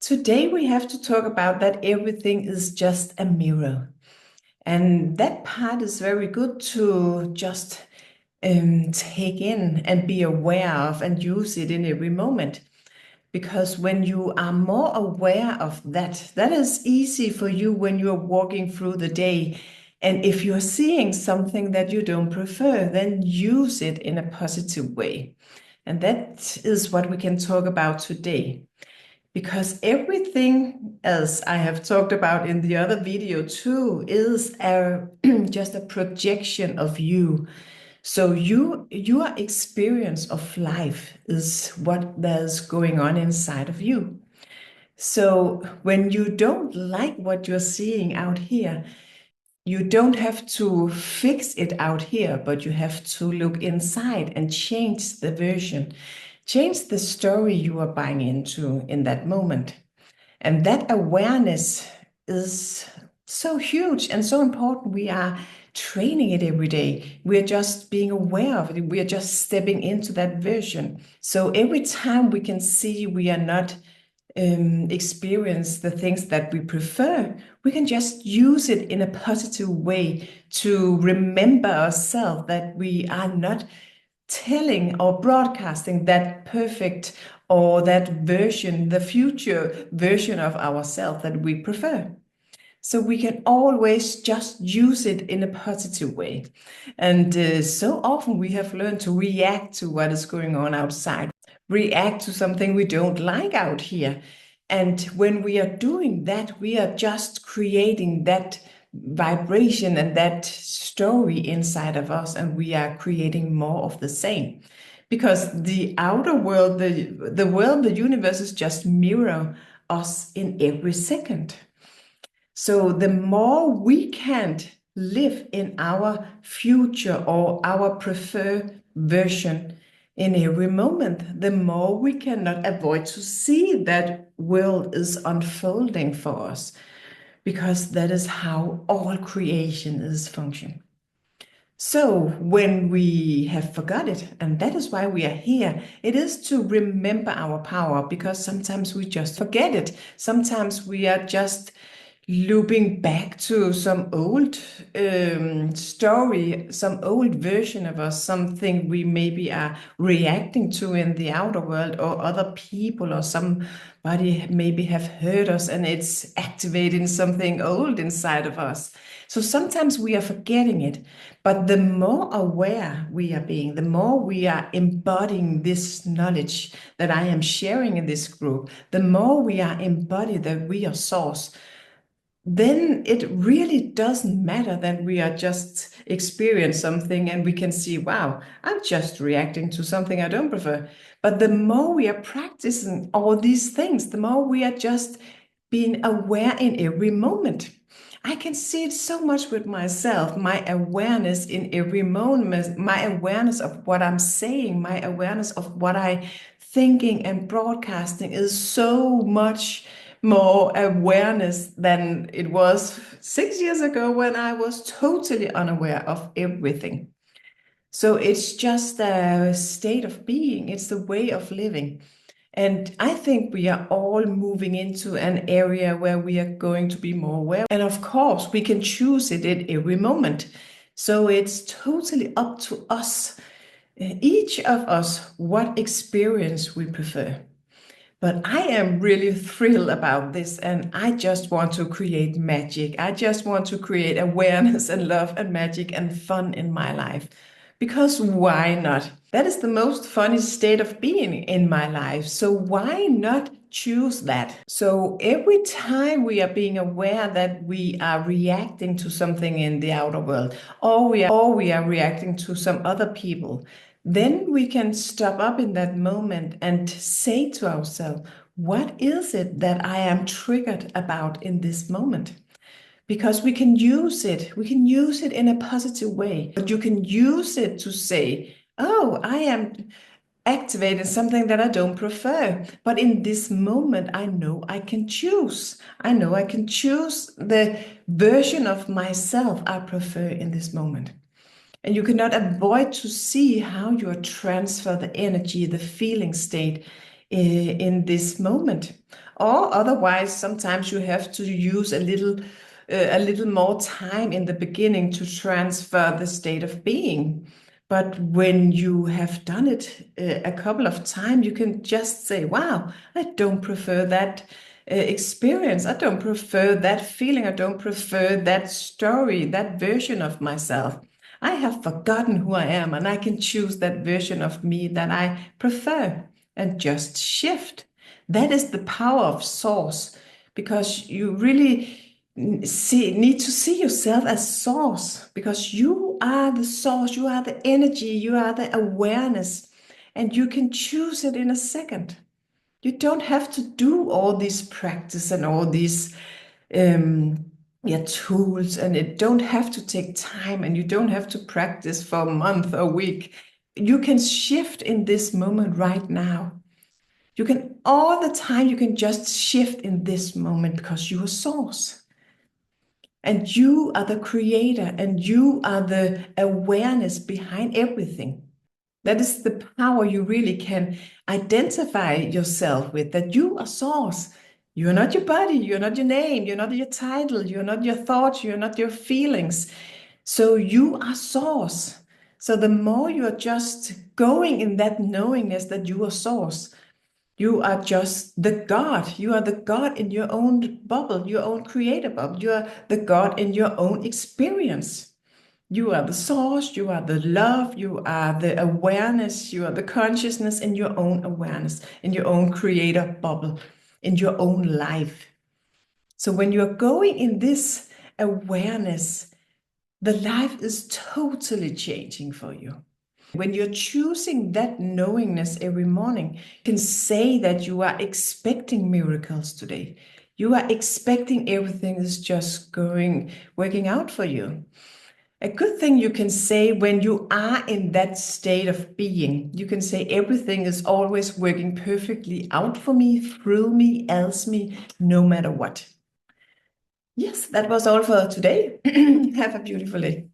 Today we have to talk about that everything is just a mirror. And that part is very good to just take in and be aware of and use it in every moment. Because when you are more aware of that, that is easy for you when you're walking through the day. And if you're seeing something that you don't prefer, then use it in a positive way. And that is what we can talk about today. Because everything, as I have talked about in the other video too, is just a projection of you. So your experience of life is what there's going on inside of you. So when you don't like what you're seeing out here, you don't have to fix it out here, but you have to look inside and change the version, change the story you are buying into in that moment. And that awareness is so huge and so important. We are training it every day. We are just being aware of it. We are just stepping into that version. So every time we can see we are not experience the things that we prefer, we can just use it in a positive way to remember ourselves that we are not telling or broadcasting that perfect or that version, the future version of ourselves that we prefer. So we can always just use it in a positive way. And so often we have learned to react to what is going on outside, react to something we don't like out here. And when we are doing that, we are just creating that vibration and that story inside of us, and we are creating more of the same. Because the outer world, the world, the universe is just mirror us in every second. So the more we can live in our future or our preferred version in every moment, the more we cannot avoid to see that world is unfolding for us, because that is how all creation is functioning. So when we have forgot it, and that is why we are here, it is to remember our power, because sometimes we just forget it. Sometimes we are just looping back to some old story, some old version of us, something we maybe are reacting to in the outer world, or other people, or somebody maybe have hurt us and it's activating something old inside of us. So sometimes we are forgetting it, but the more aware we are being, the more we are embodying this knowledge that I am sharing in this group, the more we are embodied that we are source, then it really doesn't matter that we are just experience something and we can see, wow, I'm just reacting to something I don't prefer. But the more we are practicing all these things, the more we are just being aware in every moment. I can see it so much with myself, my awareness in every moment, my awareness of what I'm saying, my awareness of what I thinking and broadcasting is so much more awareness than it was 6 years ago when I was totally unaware of everything. So it's just a state of being, it's the way of living. And I think we are all moving into an area where we are going to be more aware. And of course, we can choose it at every moment. So it's totally up to us, each of us, what experience we prefer. But I am really thrilled about this, and I just want to create magic. I just want to create awareness and love and magic and fun in my life. Because why not? That is the most funny state of being in my life. So why not choose that? So every time we are being aware that we are reacting to something in the outer world, or we are reacting to some other people, then we can stop up in that moment and say to ourselves, what is it that I am triggered about in this moment? Because we can use it in a positive way. But you can use it to say, oh, I am activating something that I don't prefer. But in this moment, I know I can choose. I know I can choose the version of myself I prefer in this moment. And you cannot avoid to see how you transfer the energy, the feeling state in this moment. Or otherwise, sometimes you have to use a little more time in the beginning to transfer the state of being. But when you have done it a couple of times, you can just say, wow, I don't prefer that experience. I don't prefer that feeling. I don't prefer that story, that version of myself. I have forgotten who I am, and I can choose that version of me that I prefer and just shift. That is the power of source, because you really need to see yourself as source, because you are the source, you are the energy, you are the awareness, and you can choose it in a second. You don't have to do all this practice and all these um, tools, and it don't have to take time, and you don't have to practice for a month or a week. You can shift in this moment right now. You can all the time, you can just shift in this moment because you are source. And you are the creator, and you are the awareness behind everything. That is the power you really can identify yourself with, that you are source. You're not your body, you're not your name, you're not your title, you're not your thoughts, you're not your feelings. So you are source. So the more you're just going in that knowingness that you are source, you are just the God. You are the God in your own bubble, your own creator bubble. You are the God in your own experience. You are the source, you are the love, you are the awareness, you are the consciousness in your own awareness, in your own creator bubble, in your own life. So when you're going in this awareness, the life is totally changing for you. When you're choosing that knowingness every morning, you can say that you are expecting miracles today. You are expecting everything is just working out for you. A good thing you can say when you are in that state of being, you can say everything is always working perfectly out for me, through me, else me, no matter what. Yes, that was all for today. Have a beautiful day.